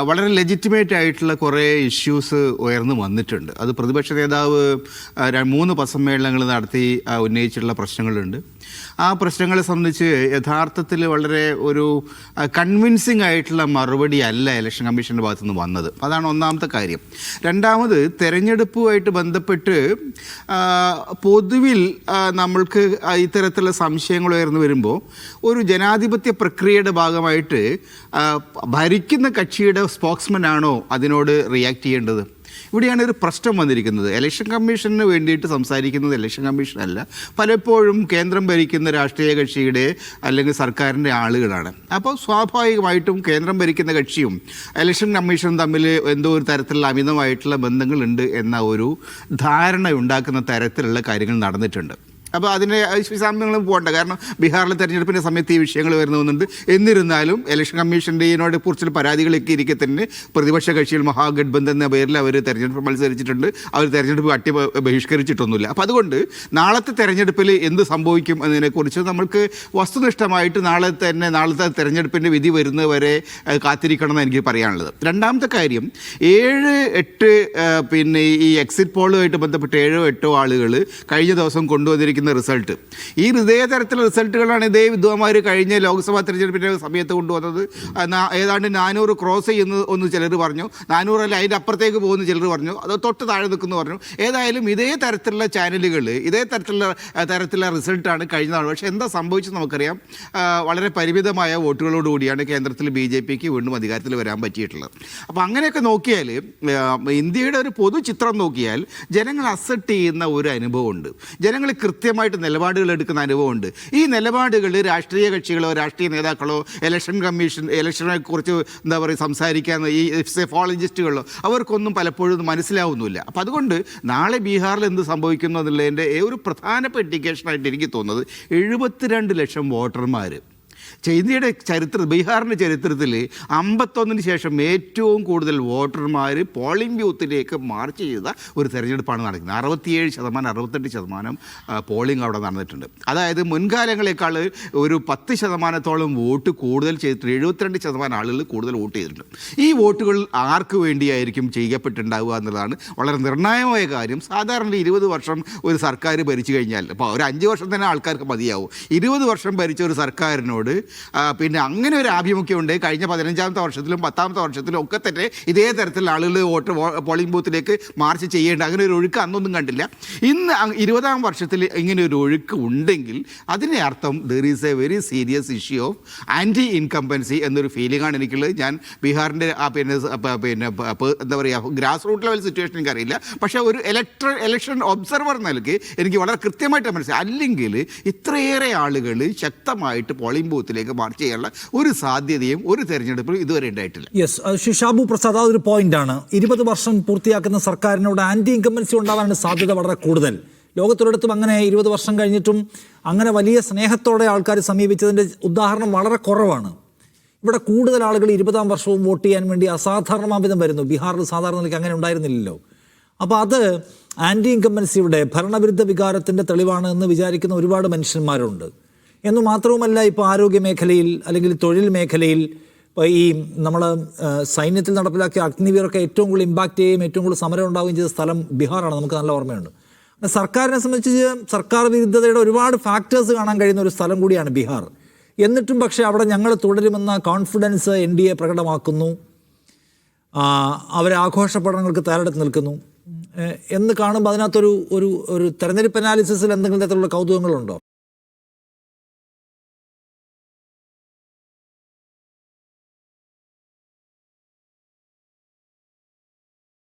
വളരെ ലെജിറ്റിമേറ്റ് ആയിട്ടുള്ള കുറേ ഇഷ്യൂസ് ഉയർന്നു വന്നിട്ടുണ്ട്. അത് പ്രതിപക്ഷ നേതാവ് 3 പത്രസമ്മേളനങ്ങൾ നടത്തി ഉന്നയിച്ചിട്ടുള്ള പ്രശ്നങ്ങളുണ്ട്. ആ പ്രശ്നങ്ങളെ സംബന്ധിച്ച് യഥാർത്ഥത്തിൽ വളരെ ഒരു കൺവിൻസിങ് ആയിട്ടുള്ള മറുപടി അല്ല ഇലക്ഷൻ കമ്മീഷൻ്റെ ഭാഗത്തു നിന്ന് വന്നത്. അതാണ് ഒന്നാമത്തെ കാര്യം. രണ്ടാമത്, തെരഞ്ഞെടുപ്പുമായിട്ട് ബന്ധപ്പെട്ട് പൊതുവിൽ നമ്മൾക്ക് ഇത്തരത്തിലുള്ള സംശയങ്ങൾ ഉയർന്നു വരുമ്പോൾ ഒരു ജനാധിപത്യ പ്രക്രിയയുടെ ഭാഗമായിട്ട് ഭരിക്കുന്ന കക്ഷിയുടെ സ്പോക്സ്മാൻ ആണോ അതിനോട് റിയാക്ട് ചെയ്യേണ്ടത്? ഇവിടെയാണ് ഒരു പ്രശ്നം വന്നിരിക്കുന്നത്. ഇലക്ഷൻ കമ്മീഷന് വേണ്ടിയിട്ട് സംസാരിക്കുന്നത് ഇലക്ഷൻ കമ്മീഷനല്ല, പലപ്പോഴും കേന്ദ്രം ഭരിക്കുന്ന രാഷ്ട്രീയ കക്ഷിയുടെ അല്ലെങ്കിൽ സർക്കാരിൻ്റെ ആളുകളാണ്. അപ്പോൾ സ്വാഭാവികമായിട്ടും കേന്ദ്രം ഭരിക്കുന്ന കക്ഷിയും ഇലക്ഷൻ കമ്മീഷനും തമ്മിൽ എന്തോ ഒരു തരത്തിലുള്ള അമിതമായിട്ടുള്ള ബന്ധങ്ങളുണ്ട് എന്ന ഒരു ധാരണ ഉണ്ടാക്കുന്ന തരത്തിലുള്ള കാര്യങ്ങൾ നടന്നിട്ടുണ്ട്. അപ്പോൾ അതിൻ്റെ വിശദാംശങ്ങളും പോകണ്ട, കാരണം ബീഹാറിലെ തെരഞ്ഞെടുപ്പിൻ്റെ സമയത്ത് ഈ വിഷയങ്ങൾ വരുന്നുണ്ട്. എന്നിരുന്നാലും ഇലക്ഷൻ കമ്മീഷൻ്റെ ഇതിനോട് കുറിച്ചുള്ള പരാതികളൊക്കെ ഇരിക്കെ തന്നെ പ്രതിപക്ഷ കക്ഷികൾ മഹാഗഡ്ബന്ധൻ എന്ന പേരിൽ അവർ തെരഞ്ഞെടുപ്പ് മത്സരിച്ചിട്ടുണ്ട്. അവർ തെരഞ്ഞെടുപ്പ് ബഹിഷ്കരിച്ചിട്ടൊന്നുമില്ല. അപ്പോൾ അതുകൊണ്ട് നാളത്തെ തെരഞ്ഞെടുപ്പിൽ എന്ത് സംഭവിക്കും എന്നതിനെക്കുറിച്ച് നമ്മൾക്ക് വസ്തുനിഷ്ഠമായിട്ട് നാളത്തെ തെരഞ്ഞെടുപ്പിൻ്റെ വിധി വരുന്നവരെ കാത്തിരിക്കണം എന്ന് എനിക്ക് പറയാനുള്ളത്. രണ്ടാമത്തെ കാര്യം, 7-8 പിന്നെ ഈ എക്സിറ്റ് പോളുമായിട്ട് ബന്ധപ്പെട്ട് 7-8 ആളുകൾ കഴിഞ്ഞ ദിവസം കൊണ്ടുവന്നിരിക്കുന്ന റിസൾട്ട്, ഈ ഇതേ തരത്തിലുള്ള റിസൾട്ടുകളാണ് ഇതേ വിദ്വാന്മാർ കഴിഞ്ഞ ലോക്സഭാ തെരഞ്ഞെടുപ്പിൻ്റെ സമയത്ത് കൊണ്ടുവന്നത്. ഏതാണ്ട് 400 ക്രോസ് ചെയ്യുന്ന ഒന്ന് ചിലർ പറഞ്ഞു, 400 അല്ല അതിൻ്റെ അപ്പുറത്തേക്ക് പോകുന്ന ചിലർ പറഞ്ഞു, അത് തൊട്ട് താഴെ നിൽക്കുന്നു പറഞ്ഞു. ഏതായാലും ഇതേ തരത്തിലുള്ള ചാനലുകൾ ഇതേ തരത്തിലുള്ള റിസൾട്ടാണ് കഴിഞ്ഞ നാൾ. പക്ഷേ എന്താ സംഭവിച്ചത് നമുക്കറിയാം. വളരെ പരിമിതമായ വോട്ടുകളോടുകൂടിയാണ് കേന്ദ്രത്തിൽ BJPക്ക് വീണ്ടും അധികാരത്തിൽ വരാൻ പറ്റിയിട്ടുള്ളത്. അപ്പോൾ അങ്ങനെയൊക്കെ നോക്കിയാൽ ഇന്ത്യയുടെ ഒരു പൊതു ചിത്രം നോക്കിയാൽ ജനങ്ങൾ അക്സെപ്റ്റ് ചെയ്യുന്ന ഒരു അനുഭവമുണ്ട്, ജനങ്ങൾ കൃത്യമായിട്ട് നിലപാടുകൾ എടുക്കുന്ന അനുഭവമുണ്ട്. ഈ നിലപാടുകൾ രാഷ്ട്രീയ കക്ഷികളോ രാഷ്ട്രീയ നേതാക്കളോ ഇലക്ഷനെ കുറിച്ച് എന്താ പറയുക സംസാരിക്കാൻ ഈ സൈക്കോളജിസ്റ്റുകളോ അവർക്കൊന്നും പലപ്പോഴും മനസ്സിലാവുന്നില്ല. അപ്പം അതുകൊണ്ട് നാളെ ബീഹാറിൽ എന്ത് സംഭവിക്കുന്നു എന്നുള്ളതിൻ്റെ ഒരു പ്രധാനപ്പെട്ട ഇൻഡിക്കേഷനായിട്ട് എനിക്ക് തോന്നുന്നത് 72 ലക്ഷം വോട്ടർമാർ ഇന്ത്യയുടെ ബീഹാറിൻ്റെ ചരിത്രത്തിൽ 51-ന് ശേഷം ഏറ്റവും കൂടുതൽ വോട്ടർമാർ പോളിംഗ് ബൂത്തിലേക്ക് മാർച്ച് ചെയ്ത ഒരു തെരഞ്ഞെടുപ്പാണ് നടക്കുന്നത്. 67%, 68% പോളിംഗ് അവിടെ നടന്നിട്ടുണ്ട്. അതായത് മുൻകാലങ്ങളെക്കാൾ ഒരു 10% വോട്ട് കൂടുതൽ ചെയ്തിട്ട് 72% ആളുകൾ കൂടുതൽ വോട്ട് ചെയ്തിട്ടുണ്ട്. ഈ വോട്ടുകൾ ആർക്ക് വേണ്ടിയായിരിക്കും ചെയ്യപ്പെട്ടിട്ടുണ്ടാവുക എന്നുള്ളതാണ് വളരെ നിർണായകമായ കാര്യം. സാധാരണ 20 വർഷം ഒരു സർക്കാർ ഭരിച്ചു കഴിഞ്ഞാൽ, അപ്പോൾ ഒരു 5 വർഷം തന്നെ ആൾക്കാർക്ക് മതിയാവും. 20 വർഷം ഭരിച്ച ഒരു സർക്കാരിനോട് പിന്നെ അങ്ങനെ ഒരു ആഭിമുഖ്യമുണ്ട്. കഴിഞ്ഞ 15-ാമത്തെ വർഷത്തിലും 10-ാമത്തെ വർഷത്തിലും ഒക്കെ തന്നെ ഇതേ തരത്തിലുള്ള ആളുകൾ പോളിംഗ് ബൂത്തിലേക്ക് മാർച്ച് ചെയ്യേണ്ട അങ്ങനെ ഒരു ഒഴുക്ക് അന്നൊന്നും കണ്ടില്ല. ഇന്ന് 20-ാം വർഷത്തിൽ ഇങ്ങനെ ഒരു ഒഴുക്ക് ഉണ്ടെങ്കിൽ അതിൻ്റെ അർത്ഥം there is a very serious issue of anti incumbency എന്നൊരു ഫീലിംഗാണ് എനിക്കുള്ളത്. ഞാൻ ബീഹാറിൻ്റെ പിന്നെ എന്താ പറയുക ഗ്രാസ് റൂട്ട് ലെവൽ സിറ്റുവേഷൻ എനിക്കറിയില്ല, പക്ഷേ ഒരു ഇലക്ഷൻ ഒബ്സർവർ നൽകി എനിക്ക് വളരെ കൃത്യമായിട്ട് മനസ്സിലായി. അല്ലെങ്കിൽ ഇത്രയേറെ ആളുകൾ ശക്തമായിട്ട് പോളിംഗ് ബൂത്തിലേക്ക് മാർച്ച് ചെയ്യാനുള്ള ഒരു സാധ്യതയും ഒരു തെരഞ്ഞെടുപ്പിലും ഇതുവരെ ഉണ്ടായിട്ടില്ല. യെസ്, ഷാബു പ്രസാദ്, അതൊരു പോയിന്റാണ്. 20 വർഷം പൂർത്തിയാക്കുന്ന സർക്കാരിനോട് ആന്റി ഇൻകംബൻസി ഉണ്ടാവാനുള്ള സാധ്യത വളരെ കൂടുതൽ. ലോകത്തൊരിടത്തും അങ്ങനെ 20 വർഷം കഴിഞ്ഞിട്ടും അങ്ങനെ വലിയ സ്നേഹത്തോടെ ആൾക്കാർ സമീപിച്ചതിൻ്റെ ഉദാഹരണം വളരെ കുറവാണ്. ഇവിടെ കൂടുതൽ ആളുകൾ 20-ാം വർഷവും വോട്ട് ചെയ്യാൻ വേണ്ടി അസാധാരണമാവിധം വരുന്നു. ബീഹാറിൽ സാധാരണ നിലയ്ക്ക് അങ്ങനെ ഉണ്ടായിരുന്നില്ലല്ലോ. അപ്പോൾ അത് ആന്റി ഇൻകംബൻസിയുടെ ഭരണവിരുദ്ധ വികാരത്തിൻ്റെ തെളിവാണ് എന്ന് വിചാരിക്കുന്ന ഒരുപാട് മനുഷ്യന്മാരുണ്ട്. എന്നു മാത്രവുമല്ല, ഇപ്പോൾ ആരോഗ്യ മേഖലയിൽ അല്ലെങ്കിൽ തൊഴിൽ മേഖലയിൽ ഈ നമ്മൾ സൈന്യത്തിൽ നടപ്പിലാക്കിയ അഗ്നിവീറൊക്കെ ഏറ്റവും കൂടുതൽ ഇമ്പാക്റ്റ് ചെയ്യുകയും ഏറ്റവും കൂടുതൽ സമരം ഉണ്ടാവുകയും ചെയ്ത സ്ഥലം ബീഹാറാണ്. നമുക്ക് നല്ല ഓർമ്മയുണ്ട്. സർക്കാരിനെ സംബന്ധിച്ച് സർക്കാർ വിരുദ്ധതയുടെ ഒരുപാട് ഫാക്ടേഴ്സ് കാണാൻ കഴിയുന്ന ഒരു സ്ഥലം കൂടിയാണ് ബീഹാർ. എന്നിട്ടും പക്ഷേ അവിടെ ഞങ്ങൾ തുടരുമെന്ന കോൺഫിഡൻസ് NDA പ്രകടമാക്കുന്നു, അവരെ ആഘോഷ പഠനങ്ങൾക്ക് തയ്യാറെടുത്ത് നിൽക്കുന്നു എന്ന് കാണുമ്പോൾ അതിനകത്തൊരു തെരഞ്ഞെടുപ്പ് അനാലിസിസിൽ എന്തെങ്കിലും തരത്തിലുള്ള കൗതുകങ്ങളുണ്ടോ?